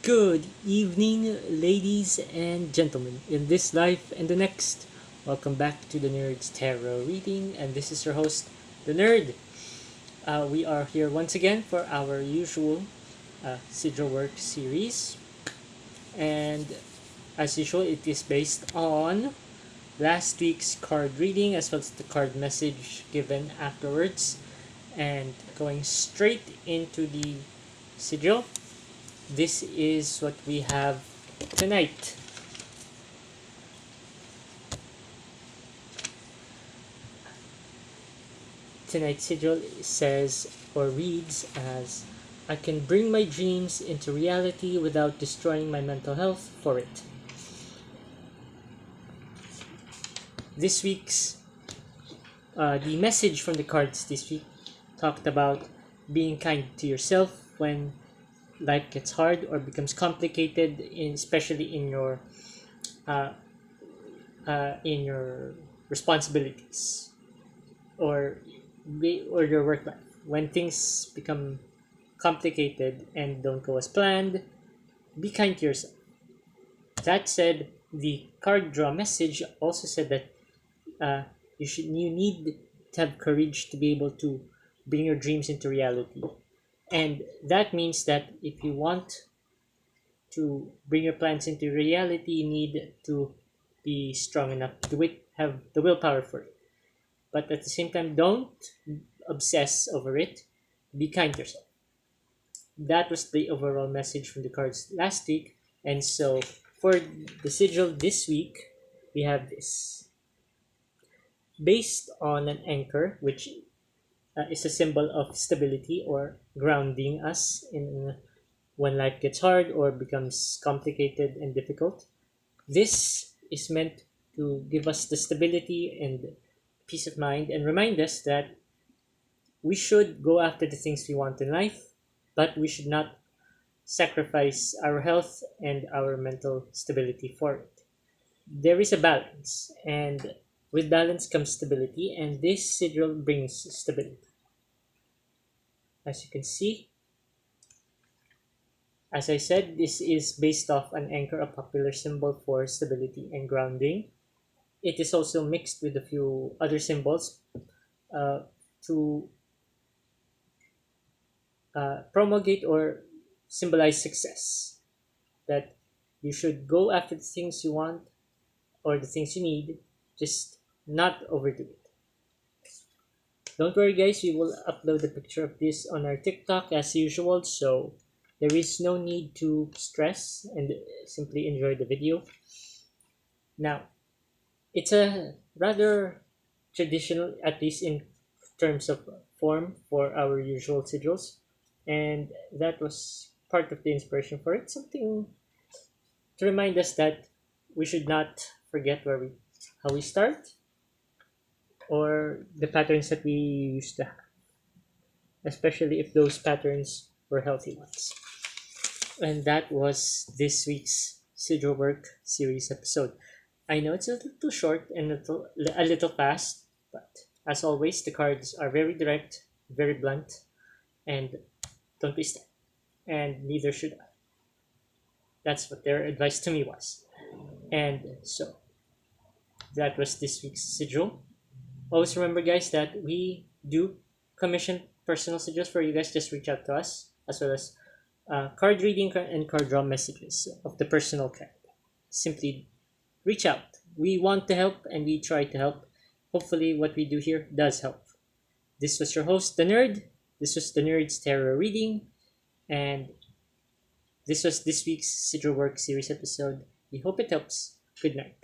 Good evening, ladies and gentlemen, in this life and the next. Welcome back to the Nerd's Tarot reading, and this is your host, the Nerd. We are here once again for our usual sigil work series, and as usual, it is based on last week's card reading as well as the card message given afterwards, and going straight into the sigil. This is what we have tonight. Tonight's sigil says or reads as, I can bring my dreams into reality without destroying my mental health for it. This week's, the message from the cards this week talked about being kind to yourself when life gets hard or becomes complicated, especially uh, in your responsibilities or or your work life. When things become complicated and don't go as planned, be kind to yourself. That said, the card draw message also said that uh, you need to have courage to be able to bring your dreams into reality, and that means that if you want to bring your plans into reality, you need to be strong enough to do it, have the willpower for it. But at the same time, don't obsess over it. Be kind to yourself. That was the overall message from the cards last week. And so for the sigil this week, we have this based on an anchor, which is a symbol of stability or grounding us in when life gets hard or becomes complicated and difficult. This is meant to give us the stability and peace of mind and remind us that we should go after the things we want in life, but we should not sacrifice our health and our mental stability for it. There is a balance, and with balance comes stability, and this sigil brings stability. As you can see, as I said, this is based off an anchor, a popular symbol for stability and grounding. It is also mixed with a few other symbols uh, to promulgate or symbolize success. That you should go after the things you want or the things you need, just not overdo it. Don't worry, guys, we will upload a picture of this on our TikTok as usual, so there is no need to stress and simply enjoy the video. Now, it's a rather traditional, at least in terms of form, for our usual sigils, and that was part of the inspiration for it. Something to remind us that we should not forget how we start or the patterns that we used to have, especially if those patterns were healthy ones. And that was this week's Sigil Work series episode. I know it's a little short and a little fast, but as always, the cards are very direct, very blunt, and don't be that. And neither should I. That's what their advice to me was. And so that was this week's sigil. Always remember, guys, that we do commission personal sigils for you guys. Just reach out to us, as well as card reading and card draw messages of the personal kind. Simply reach out. We want to help and we try to help. Hopefully, what we do here does help. This was your host, the Nerd. This was the Nerd's Tarot reading, and this was this week's Sigil Work series episode. We hope it helps. Good night.